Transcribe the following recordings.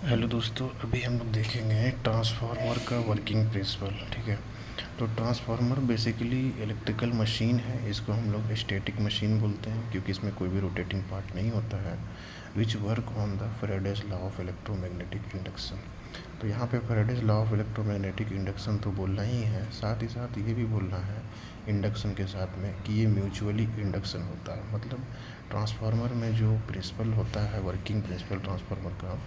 Hello दोस्तों, अभी हम लोग देखेंगे ट्रांसफार्मर का वर्किंग प्रिंसिपल। ठीक है, तो ट्रांसफार्मर बेसिकली इलेक्ट्रिकल मशीन है। इसको हम लोग स्टैटिक मशीन बोलते हैं क्योंकि इसमें कोई भी रोटेटिंग पार्ट नहीं होता है। Which work on the Faraday's law of electromagnetic induction. तो यहाँ पे Faraday's law of electromagnetic induction तो बोलना ही है, साथ ही साथ ये भी बोलना है इंडक्शन के साथ में कि ये म्यूचुअली इंडक्शन होता है। मतलब ट्रांसफार्मर में जो प्रिंसिपल होता है, वर्किंग प्रिंसिपल ट्रांसफार्मर का,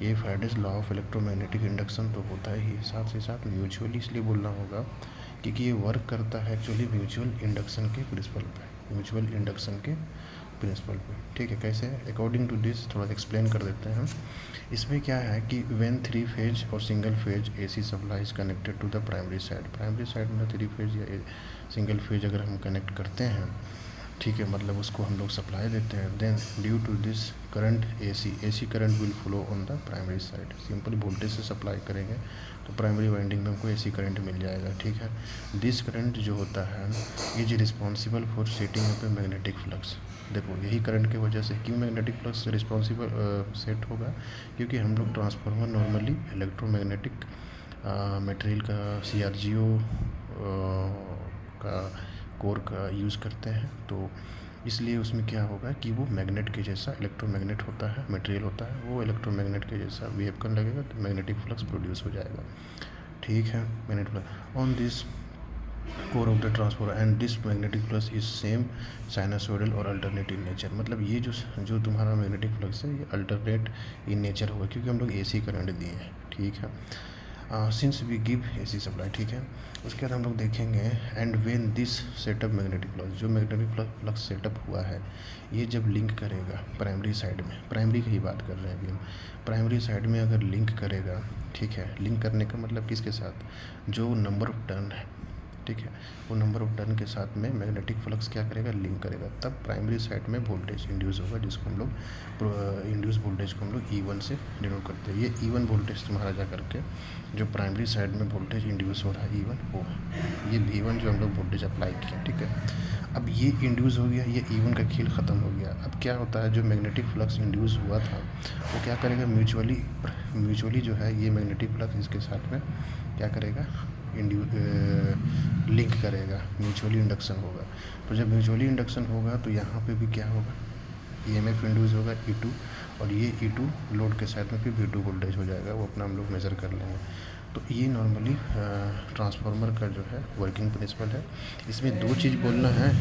ये Faraday's law of electromagnetic induction तो होता ही, साथ ही साथ म्यूचुअली इसलिए बोलना होगा क्योंकि ये वर्क करता है एक्चुअली म्यूचुअल इंडक्शन के प्रिंसिपल पे, म्यूचुअल इंडक्शन के प्रिंसिपल पे। ठीक है, कैसे अकॉर्डिंग टू दिस थोड़ा एक्सप्लेन कर देते हैं हम। इसमें क्या है कि व्हेन थ्री फेज और single phase AC supply is connected to the primary side में थ्री फेज या सिंगल फेज अगर हम कनेक्ट करते हैं, ठीक है, मतलब उसको हम लोग सप्लाई देते हैं, then due to this current AC current will flow on the primary side. Simple voltage से सप्लाई करेंगे तो प्राइमरी वाइंडिंग में हमको एसी करंट मिल जाएगा। ठीक है, दिस करंट जो होता है is responsible for setting up a magnetic flux. देखो, यही करंट की वजह से क्यों मैग्नेटिक फ्लक्स रिस्पॉन्सिबल सेट होगा, क्योंकि हम लोग ट्रांसफार्मर नॉर्मली इलेक्ट्रोमैग्नेटिक मटेरियल का CRGO का कोर का यूज़ करते हैं। तो इसलिए उसमें क्या होगा कि वो मैग्नेट के जैसा इलेक्ट्रोमैग्नेट होता है, मटेरियल होता है, वो इलेक्ट्रोमैग्नेट के जैसा बिहेव करने लगेगा तो मैग्नेटिक फ्लक्स प्रोड्यूस हो जाएगा। ठीक है, magnetic flux on this core of the transformer and this magnetic flux is same sinusoidal और अल्टरनेट इन नेचर। मतलब ये जो तुम्हारा मैग्नेटिक फ्लक्स है ये अल्टरनेट इन नेचर होगा क्योंकि हम लोग AC करंट दिए हैं। ठीक है, since we give AC supply. ठीक है, उसके बाद हम लोग देखेंगे and when this setup magnetic flux, जो मैग्नेटिक फ्लक्स सेटअप हुआ है ये जब लिंक करेगा प्राइमरी साइड में, प्राइमरी की ही बात कर रहे हैं अभी हम, प्राइमरी साइड में अगर लिंक करेगा, ठीक है, लिंक करने का मतलब किसके साथ, जो नंबर ऑफ टर्न है, ठीक है, वो नंबर ऑफ टर्न के साथ में मैग्नेटिक फ्लक्स क्या करेगा, लिंक करेगा, तब प्राइमरी साइड में वोल्टेज इंड्यूस होगा, जिसको हम लोग इंड्यूस वोल्टेज को हम लोग E1 से डिनोट करते हैं। ये E1 वोल्टेज तुम्हारा जा करके जो प्राइमरी साइड में वोल्टेज इंड्यूस हो रहा है E1, वो ये V1 जो हम लोग वोल्टेज अप्लाई किया। ठीक है, अब ये इंड्यूस हो गया, ये E1 का खेल ख़त्म हो गया। अब क्या होता है, जो मैग्नेटिक फ्लक्स इंड्यूस हुआ था वो क्या करेगा, म्यूचुअली जो है ये मैग्नेटिक फ्लक्स इसके साथ में क्या करेगा, लिंक करेगा, म्यूचुअली इंडक्शन होगा। तो जब म्यूचुअली इंडक्शन होगा तो यहाँ पे भी क्या होगा, EMF इंड्यूस होगा E2, और ये E2 लोड के साथ में फिर V2 वोल्टेज हो जाएगा, वो अपना हम लोग मेज़र कर लेंगे। तो ये नॉर्मली ट्रांसफार्मर का जो है वर्किंग प्रिंसिपल है। इसमें दो चीज़ बोलना है।